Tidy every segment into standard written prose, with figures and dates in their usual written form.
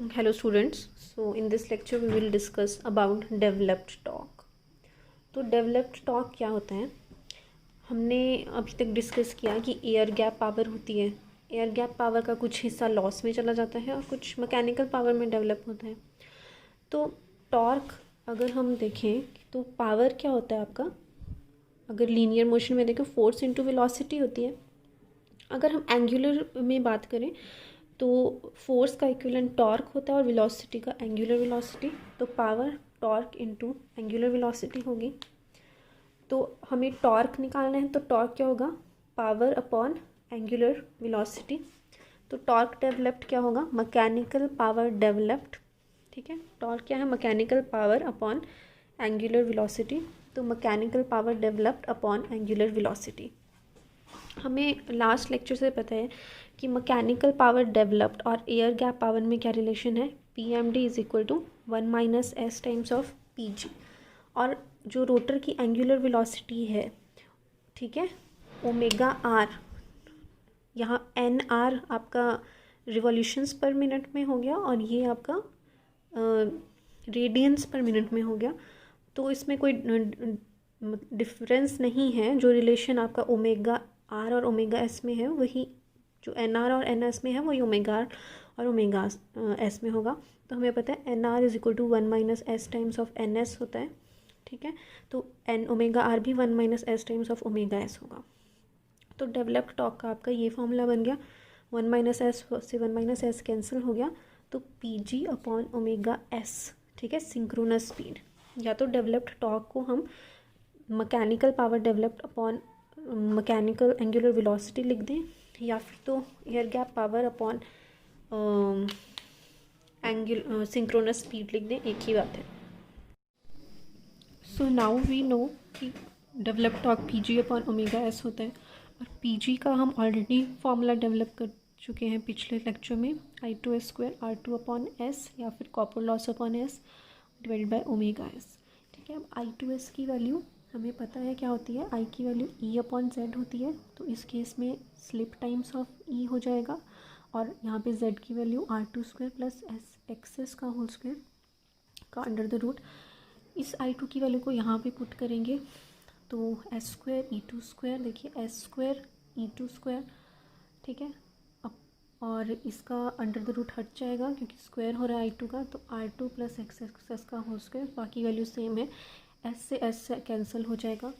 Hello students. So in this lecture we will discuss about developed torque. तो developed torque क्या होता है? हमने अभी तक डिस्कस किया कि एयर गैप पावर होती है. एयर गैप पावर का कुछ हिस्सा लॉस में चला जाता है और कुछ मैकेनिकल पावर में डेवलप होता है. तो टॉर्क अगर हम देखें तो पावर क्या होता है आपका, अगर लीनियर मोशन में देखें फोर्स इनटू वेलोसिटी होती है. अगर हम एंगुलर में बात करें तो फोर्स का इक्विवेलेंट टॉर्क होता है और वेलोसिटी का एंगुलर वेलोसिटी. तो power torque into angular velocity होगी. तो हमें टॉर्क निकालना है तो टॉर्क क्या होगा, पावर अपॉन एंगुलर वेलोसिटी. तो टॉर्क डेवलप्ड क्या होगा, मैकेनिकल पावर डेवलप्ड. ठीक है, टॉर्क क्या है, mechanical power upon angular velocity. तो mechanical power developed upon angular velocity. हमें लास्ट लेक्चर से पता है कि मैकेनिकल पावर डेवलप्ड और एयर गैप पावर में क्या रिलेशन है, P M D is equal to 1 - s times of P G. और जो रोटर की एंगुलर वेलोसिटी है, ठीक है, ओमेगा आर, यहाँ एन आर आपका रिवॉल्यूशंस पर मिनट में हो गया और ये आपका रेडियंस पर मिनट में हो गया. तो इसमें कोई डिफरेंस नहीं है. जो रिलेशन आपका ओमेगा आर और ओमेगा एस में है वही जो एन आर और एन एस में है वही ओमेगा आर और ओमेगा एस में होगा. तो हमें पता है N R is equal to 1 - s times of N S होता है. ठीक है, तो एन ओमेगा आर भी 1 - s times of omega S होगा. तो डेवलप्ड टॉर्क का आपका ये फॉर्मूला बन गया. 1 - s से 1 - s कैंसिल हो गया. तो P G upon omega S, ठीक है, सिंक्रोनस स्पीड. या तो डेवलप्ड टॉर्क को हम mechanical power developed upon mechanical angular velocity लिख दें, या फिर तो air gap power upon synchronous speed लिख दें, एक ही बात है. सो नाउ वी नो कि developed torque P G upon omega S होता है. और पी जी का हम ऑलरेडी फॉर्मूला डेवलप कर चुके हैं पिछले लेक्चर में, I2s² R2 अपॉन एस या फिर copper loss upon S divided by omega S. ठीक है, अब I2s की वैल्यू हमें पता है क्या होती है, I की वैल्यू E अपॉन Z होती है. तो इस केस में स्लिप टाइम्स ऑफ E हो जाएगा और यहाँ पे Z की value R2² plus S excess का होल स्क्वायर का अंडर द रूट. इस I2 की वैल्यू को यहाँ पे पुट करेंगे तो S² E2², देखिए S² E2². ठीक है, अब और इसका अंडर द रूट हट जाएगा क्योंकि स्क्वायर हो रहा है I2 का. तो R2 प्लस एक्सेस का होल स्क्वायर, बाकी वैल्यू सेम है, S से S से कैंसिल हो जाएगा.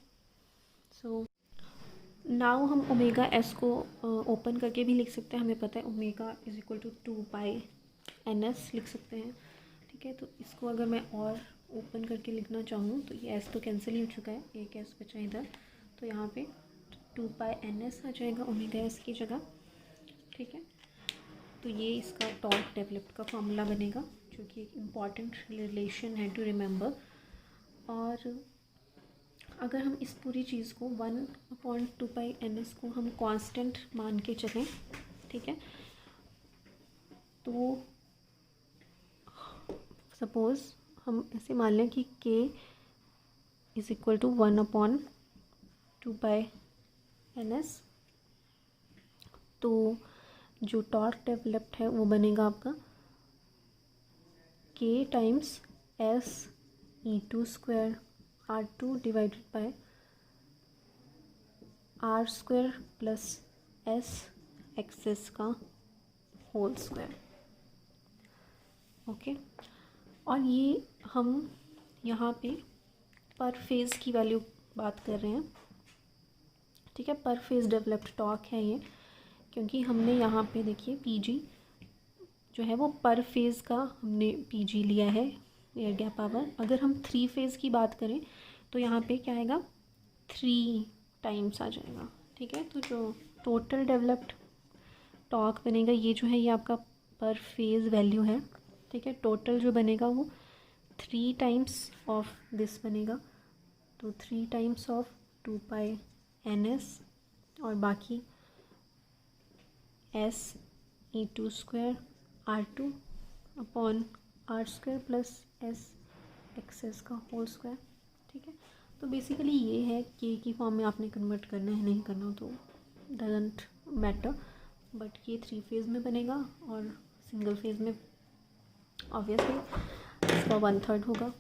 सो नाउ हम ओमेगा एस को ओपन करके भी लिख सकते हैं. हमें पता है omega is equal to 2π/NS लिख सकते हैं. ठीक है, तो इसको अगर मैं और ओपन करके लिखना चाहूँ तो ये एस तो कैंसिल ही हो चुका है, एक एस बचा इधर. तो यहाँ पे 2π/NS आ जाएगा ओमेगा एस की जगह. ठीक है, तो ये इसका टॉर्क डेवलप्ड का फॉर्मूला बनेगा, जो कि एक इम्पॉर्टेंट रिलेशन है टू रिमेंबर. और अगर हम इस पूरी चीज़ को 1/2π/NS को हम कांस्टेंट मान के चलें, ठीक है, तो सपोज़ हम ऐसे मान लें कि K is equal to 1/2π/NS. तो जो टॉर्क डेवलप्ड है वो बनेगा आपका K times S E2² R2 divided by R² plus S excess का होल स्क्वायर. ओके, और ये हम यहाँ पे पर फेज़ की वैल्यू बात कर रहे हैं. ठीक है, पर फेज़ डेवलप्ड टॉर्क है ये, क्योंकि हमने यहाँ पे देखिए पीजी जो है वो पर फेज़ का हमने पीजी लिया है एयर गैप पावर. अगर हम 3 फेज़ की बात करें तो यहाँ पे क्या आएगा, 3 टाइम्स आ जाएगा. ठीक है, तो जो टोटल डेवलप्ड टॉर्क बनेगा ये जो है ये आपका पर फेज़ वैल्यू है. ठीक है, टोटल जो बनेगा वो 3 टाइम्स ऑफ दिस बनेगा. तो 3 टाइम्स ऑफ 2π/NS और बाकी S E2² R2 upon R² plus S excess का होल स्क्वायर. ठीक है, तो बेसिकली ये है K की फॉर्म में आपने कन्वर्ट करना है, नहीं करना तो डजंट मैटर. बट ये 3 फेज़ में बनेगा और सिंगल फेज़ में ऑब्वियसली इसका 1/3 होगा।